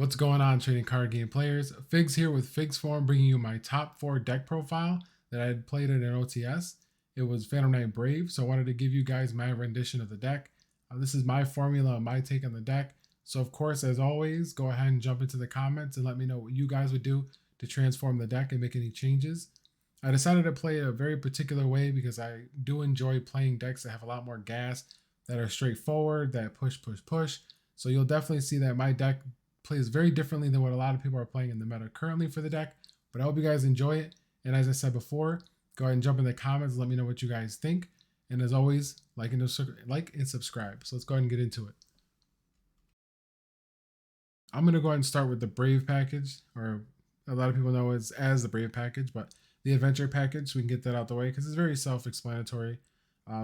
What's going on, trading card game players? Figs here with Figs Form, bringing you my top 4 deck profile that I had played in an OTS. It was Phantom Knight Brave, so I wanted to give you guys my rendition of the deck. This is my formula, my take on the deck. So of course, as always, go ahead and jump into the comments and let me know what you guys would do to transform the deck and make any changes. I decided to play it a very particular way because I do enjoy playing decks that have a lot more gas, that are straightforward, that push. So you'll definitely see that my deck plays very differently than what a lot of people are playing in the meta currently for the deck. But I hope you guys enjoy it. And as I said before, go ahead and jump in the comments and let me know what you guys think. And as always, like and subscribe. So let's go ahead and get into it. I'm going to go ahead and start with the Brave package, or a lot of people know it as the Brave package, but the Adventure package, so we can get that out the way because it's very self-explanatory.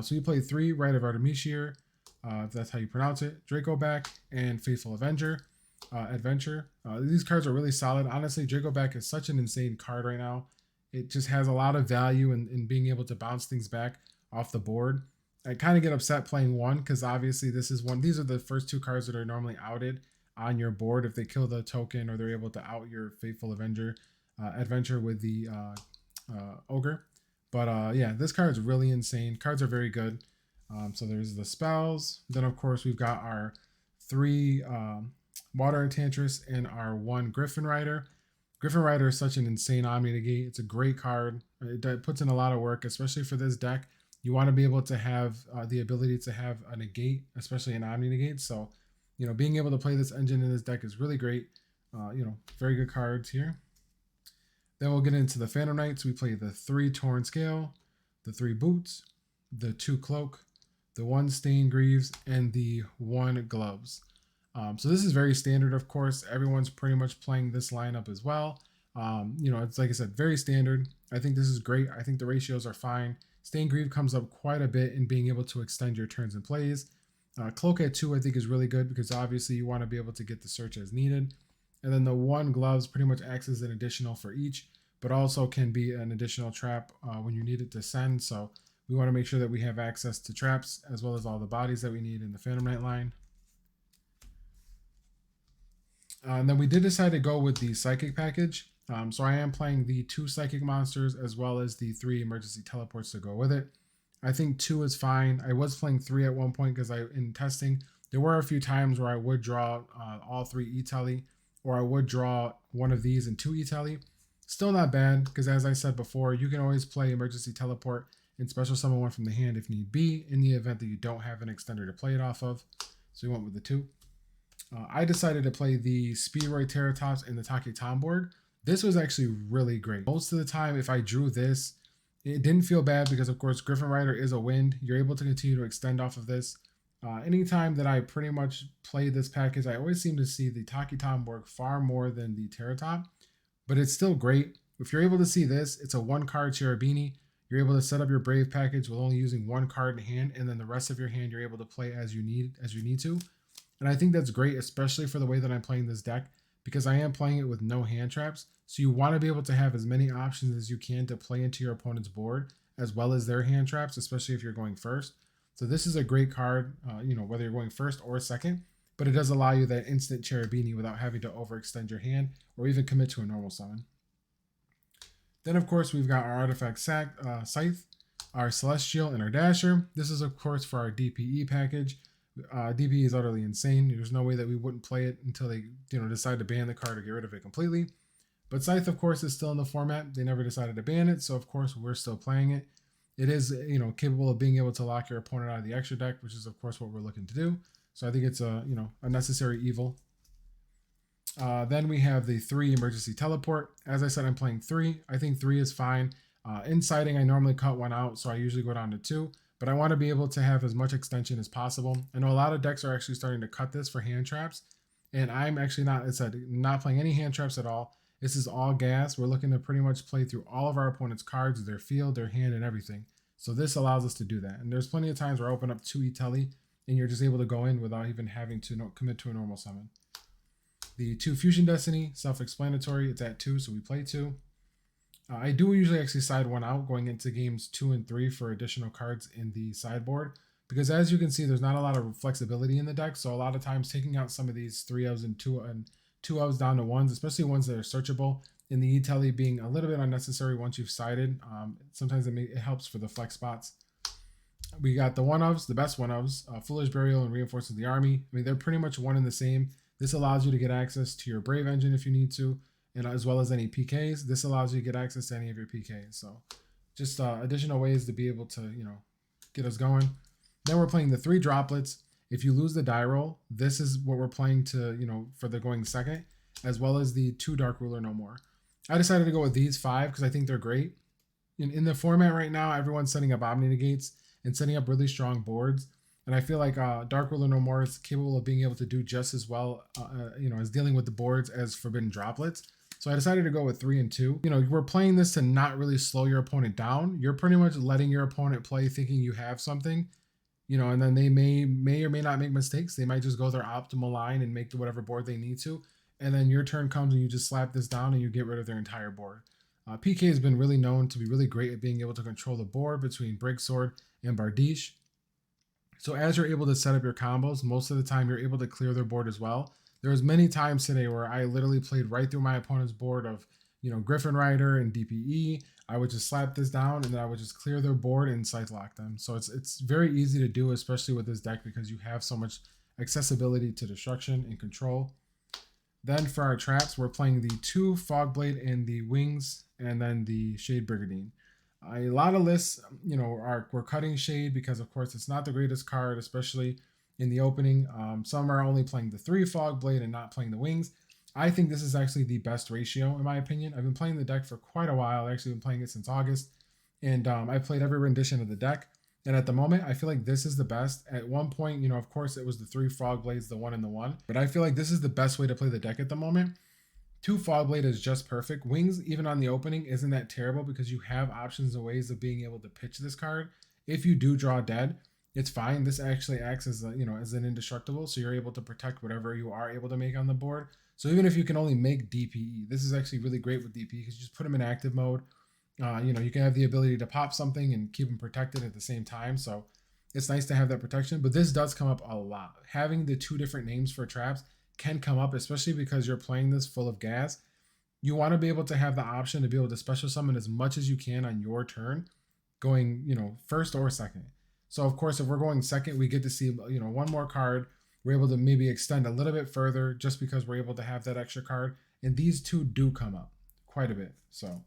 So you play 3 Rite of Artemisia, if that's how you pronounce it, Draco back, and Faithful Avenger. Adventure. These cards are really solid. Honestly, Draco back is such an insane card right now. It just has a lot of value in being able to bounce things back off the board. I kind of get upset playing 1 because obviously these are the first 2 cards that are normally outed on your board if they kill the token or they're able to out your Faithful Avenger Adventure with the Ogre. But yeah, this card is really insane. Cards are very good. So there's the spells. Then of course we've got our 3 Water Enchantress and our 1 Griffin Rider. Griffin Rider is such an insane Omni Negate. It's a great card. It puts in a lot of work, especially for this deck. You want to be able to have the ability to have a negate, especially an Omni Negate. So, being able to play this engine in this deck is really great. Very good cards here. Then we'll get into the Phantom Knights. We play the 3 Torn Scale, the 3 Boots, the 2 Cloak, the 1 Stained Greaves, and the 1 Gloves. So this is very standard, of course. Everyone's pretty much playing this lineup as well. It's like I said, very standard. I think this is great. I think the ratios are fine. Stained Greave comes up quite a bit in being able to extend your turns and plays. Cloak at 2 I think is really good because obviously you want to be able to get the search as needed. And then the 1 Gloves pretty much acts as an additional for each, but also can be an additional trap when you need it to send. So we want to make sure that we have access to traps as well as all the bodies that we need in the Phantom Knight line. And then we did decide to go with the Psychic package. So I am playing the 2 Psychic monsters as well as the 3 emergency teleports to go with it. I think 2 is fine. I was playing 3 at one point because in testing, there were a few times where I would draw all 3 E-Tele, or I would draw one of these and 2 E-Tele. Still not bad because, as I said before, you can always play emergency teleport and special summon one from the hand if need be in the event that you don't have an extender to play it off of. So we went with the 2. I decided to play the Speedroid Terratops and the Taki Tomborg. This was actually really great. Most of the time, if I drew this, it didn't feel bad because, of course, Griffin Rider is a wind. You're able to continue to extend off of this. Anytime that I pretty much play this package, I always seem to see the Taki Tomborg far more than the Terratop, but it's still great. If you're able to see this, it's a 1-card Cherubini. You're able to set up your Brave package with only using 1 card in hand, and then the rest of your hand you're able to play as you need to. And I think that's great, especially for the way that I'm playing this deck, because I am playing it with no hand traps. So you want to be able to have as many options as you can to play into your opponent's board, as well as their hand traps, especially if you're going first. So this is a great card, whether you're going first or second, but it does allow you that instant Cherubini without having to overextend your hand or even commit to a normal summon. Then, of course, we've got our Artifact Scythe, our Celestial, and our Dasher. This is, of course, for our DPE package. DPE is utterly insane. There's no way that we wouldn't play it until they decide to ban the card or get rid of it completely. But Scythe, of course, is still in the format. They never decided to ban it, so of course we're still playing it. It is capable of being able to lock your opponent out of the extra deck, which is of course what we're looking to do. So I think it's a necessary evil. Then we have the 3 emergency teleport. As I said, I'm playing 3. I think 3 is fine. In sighting, I normally cut 1 out, so I usually go down to 2. But I want to be able to have as much extension as possible. I know a lot of decks are actually starting to cut this for hand traps, and I'm actually not playing any hand traps at all. This is all gas. We're looking to pretty much play through all of our opponent's cards, their field, their hand, and everything. So this allows us to do that. And there's plenty of times where I open up 2 E-Tele, and you're just able to go in without even having to commit to a normal summon. The 2 Fusion Destiny, self-explanatory. It's at 2, so we play 2. I do usually actually side 1 out going into games 2 and 3 for additional cards in the sideboard, because as you can see, there's not a lot of flexibility in the deck. So a lot of times taking out some of these 3Os and two ofs down to ones, especially ones that are searchable. And the E-Telly being a little bit unnecessary once you've sided. Sometimes it helps for the flex spots. We got the one ofs, the best one ofs, Foolish Burial and Reinforcing the Army. I mean, they're pretty much one and the same. This allows you to get access to your Brave engine if you need to, and as well as any PKs. This allows you to get access to any of your PKs. So just additional ways to be able to, get us going. Then we're playing the 3 droplets. If you lose the die roll, this is what we're playing to, for the going second, as well as the 2 Dark Ruler No More. I decided to go with these 5 because I think they're great. In the format right now, everyone's setting up Omni Negates and setting up really strong boards. And I feel like Dark Ruler No More is capable of being able to do just as well, as dealing with the boards as Forbidden Droplets. So I decided to go with 3 and 2. We're playing this to not really slow your opponent down. You're pretty much letting your opponent play thinking you have something, and then they may or may not make mistakes. They might just go their optimal line and make whatever board they need to. And then your turn comes and you just slap this down and you get rid of their entire board. PK has been really known to be really great at being able to control the board between Breaksword and Bardiche. So as you're able to set up your combos, most of the time you're able to clear their board as well. There was many times today where I literally played right through my opponent's board of, Griffin Rider and DPE. I would just slap this down and then I would just clear their board and Scythe lock them. So it's very easy to do, especially with this deck because you have so much accessibility to destruction and control. Then for our traps, we're playing the 2 Fogblade and the Wings, and then the Shade Brigandine. A lot of lists, we're cutting Shade because, of course, it's not the greatest card, especially in the opening. Some are only playing the 3 Fogblade and not playing the Wings. I think this is actually the best ratio, in my opinion. I've been playing the deck for quite a while. I've actually been playing it since August, and I've played every rendition of the deck. And at the moment, I feel like this is the best. At one point, of course, it was the 3 Fogblades, the 1 and the 1. But I feel like this is the best way to play the deck at the moment. 2 Fogblade is just perfect. Wings, even on the opening, isn't that terrible because you have options and ways of being able to pitch this card. If you do draw dead, it's fine. This actually acts as as an indestructible, so you're able to protect whatever you are able to make on the board. So even if you can only make DPE, this is actually really great with DPE because you just put them in active mode. You can have the ability to pop something and keep them protected at the same time. So it's nice to have that protection, but this does come up a lot. Having the 2 different names for traps can come up, especially because you're playing this full of gas. You want to be able to have the option to be able to special summon as much as you can on your turn, going, first or second. So of course, if we're going second, we get to see, one more card. We're able to maybe extend a little bit further just because we're able to have that extra card. And these 2 do come up quite a bit. So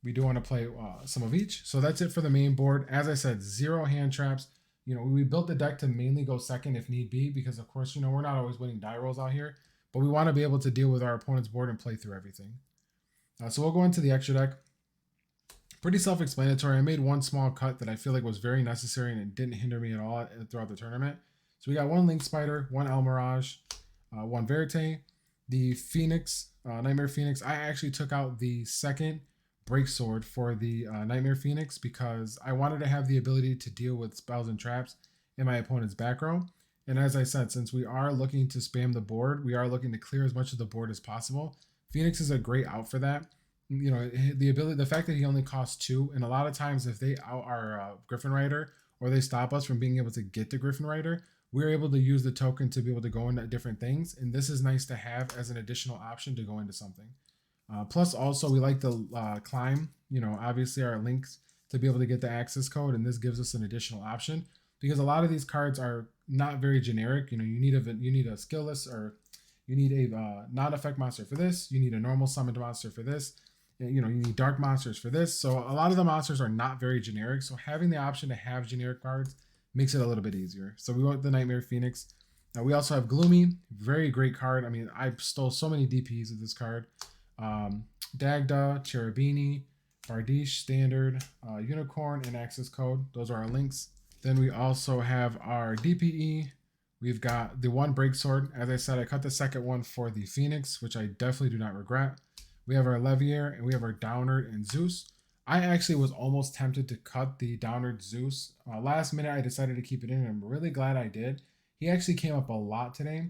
we do want to play some of each. So that's it for the main board. As I said, 0 hand traps. We built the deck to mainly go second if need be, because of course, we're not always winning die rolls out here, but we want to be able to deal with our opponent's board and play through everything. So we'll go into the extra deck. Pretty self-explanatory. I made one small cut that I feel like was very necessary and it didn't hinder me at all throughout the tournament. So we got 1 Link Spider, 1 El Mirage, 1 Verite, the Phoenix, Nightmare Phoenix. I actually took out the second Breaksword for the Nightmare Phoenix because I wanted to have the ability to deal with spells and traps in my opponent's back row. And as I said, since we are looking to spam the board, we are looking to clear as much of the board as possible. Phoenix is a great out for that. The fact that he only costs 2, and a lot of times if they out our Griffin Rider or they stop us from being able to get the Griffin Rider, we're able to use the token to be able to go into different things. And this is nice to have as an additional option to go into something. Plus also we like the climb, obviously our links to be able to get the access code. And this gives us an additional option because a lot of these cards are not very generic. You need a skill list, or you need a non-effect monster for this. You need a normal summoned monster for this. You need dark monsters for this. So a lot of the monsters are not very generic. So having the option to have generic cards makes it a little bit easier. So we want the Nightmare Phoenix. We also have Gloomy, very great card. I mean, I stole so many DPs with this card. Dagda, Cherubini, Bardiche, Standard, Unicorn, and Access Code. Those are our links. Then we also have our DPE. We've got the 1 Breaksword. As I said, I cut the second one for the Phoenix, which I definitely do not regret. We have our Levier, and we have our Downard and Zeus. I actually was almost tempted to cut the Downard Zeus. Last minute, I decided to keep it in, and I'm really glad I did. He actually came up a lot today.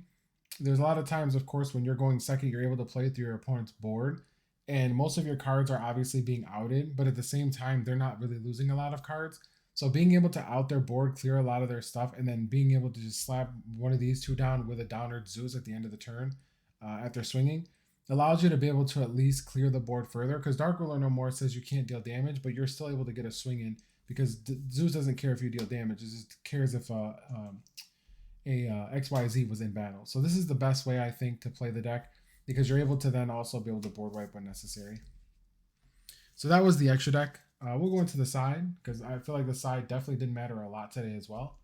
There's a lot of times, of course, when you're going second, you're able to play through your opponent's board, and most of your cards are obviously being outed, but at the same time, they're not really losing a lot of cards. So being able to out their board, clear a lot of their stuff, and then being able to just slap one of these 2 down with a Downard Zeus at the end of the turn, after swinging. Allows you to be able to at least clear the board further, because Dark Ruler No More says you can't deal damage, but you're still able to get a swing in, because Zeus doesn't care if you deal damage. It just cares if XYZ was in battle. So this is the best way, I think, to play the deck, because you're able to then also be able to board wipe when necessary. So that was the extra deck. We'll go into the side, because I feel like the side definitely didn't matter a lot today as well.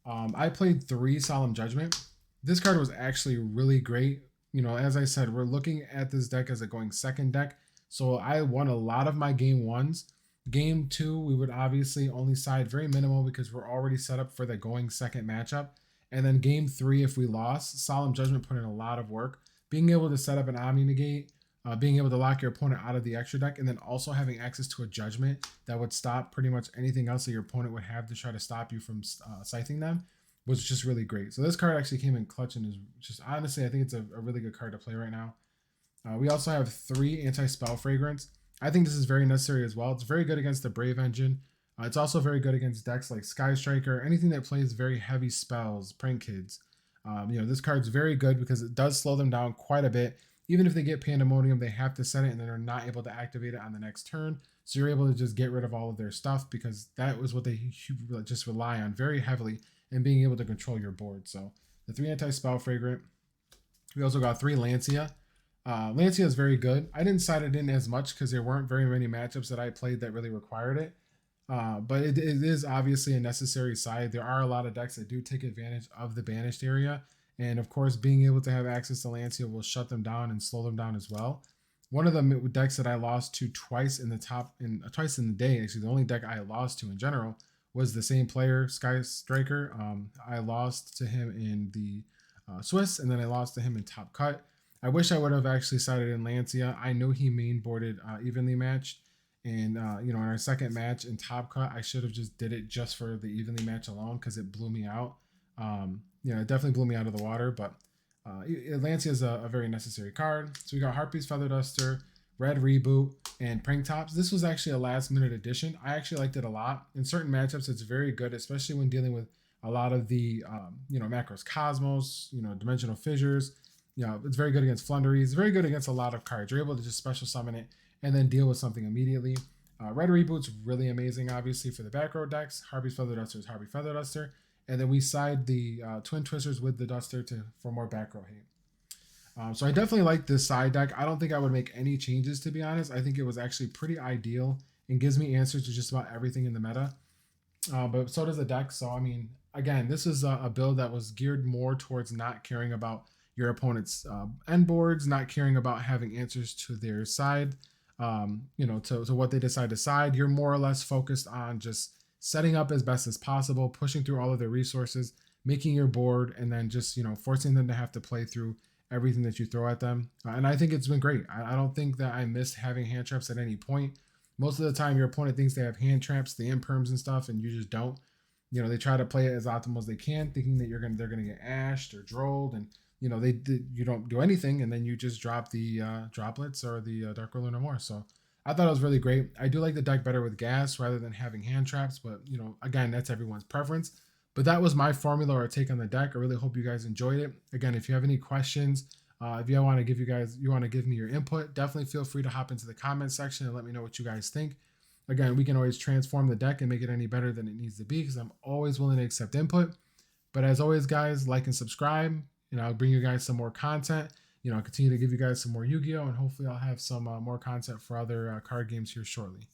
I played 3 Solemn Judgment. This card was actually really great. You know, as I said, we're looking at this deck as a going second deck. So I won a lot of my game 1s. Game 2, we would obviously only side very minimal because we're already set up for the going second matchup. And then game 3, if we lost, Solemn Judgment put in a lot of work. Being able to set up an Omni Negate, being able to lock your opponent out of the extra deck, and then also having access to a Judgment that would stop pretty much anything else that your opponent would have to try to stop you from scything them, was just really great. So this card actually came in clutch and is just, honestly, I think it's a really good card to play right now. We also have 3 Anti-Spell Fragrance. I think this is very necessary as well. It's very good against the Brave Engine. It's also very good against decks like Sky Striker, anything that plays very heavy spells, Prank Kids. You know, this card's very good because it does slow them down quite a bit. Even if they get Pandemonium, they have to set it and then they're not able to activate it on the next turn. So you're able to just get rid of all of their stuff, because that was what they just rely on very heavily, and being able to control your board. So the 3 Anti-Spell Fragrant. We also got 3 Lancia. Lancia is very good. I didn't side it in as much because there weren't very many matchups that I played that really required it. But it is obviously a necessary side. There are a lot of decks that do take advantage of the banished area. And of course, being able to have access to Lancia will shut them down and slow them down as well. One of the decks that I lost to twice in the day, actually the only deck I lost to in general, was the same player, Sky Striker. I lost to him in the Swiss, and then I lost to him in Top Cut. I wish I would have actually sided in Lancia. I knew he main boarded evenly matched, and you know, in our second match in Top Cut, I should have just did it just for the evenly match alone, because it blew me out. You know, it definitely blew me out of the water, but Lancia is a very necessary card. So we got Harpy's Feather Duster, Red Reboot, and Prank Tops. This was actually a last minute addition. I actually liked it a lot. In certain matchups, it's very good, especially when dealing with a lot of the you know, Macros Cosmos, you know, Dimensional Fissures. You know, it's very good against Flunderies. It's very good against a lot of cards. You're able to just special summon it and then deal with something immediately. Red Reboot's really amazing, obviously, for the back row decks. Harpy's Feather Duster is Harpy Feather Duster. And then we side the Twin Twisters with the Duster for more back row hate. So I definitely like this side deck. I don't think I would make any changes, to be honest. I think it was actually pretty ideal and gives me answers to just about everything in the meta. But so does the deck. So, I mean, again, this is a build that was geared more towards not caring about your opponent's end boards, not caring about having answers to their side, you know, to what they decide to side. You're more or less focused on just setting up as best as possible, pushing through all of their resources, making your board, and then just, you know, forcing them to have to play through everything that you throw at them. And I think it's been great. I don't think that I missed having hand traps at any point. Most of the time, your opponent thinks they have hand traps, the imperms and stuff, and you just don't. You know, they try to play it as optimal as they can, thinking that they're gonna get ashed or drolled, and you know, you don't do anything, and then you just drop the droplets or the Dark Ruler No More. So I thought it was really great. I do like the deck better with gas rather than having hand traps, but you know, again, that's everyone's preference. But that was my formula or take on the deck. I really hope you guys enjoyed it. Again, if you have any questions, if you want to give me your input, definitely feel free to hop into the comment section and let me know what you guys think. Again, we can always transform the deck and make it any better than it needs to be, because I'm always willing to accept input. But as always, guys, like and subscribe. You know, I'll bring you guys some more content. You know, I'll continue to give you guys some more Yu-Gi-Oh! And hopefully I'll have some more content for other card games here shortly.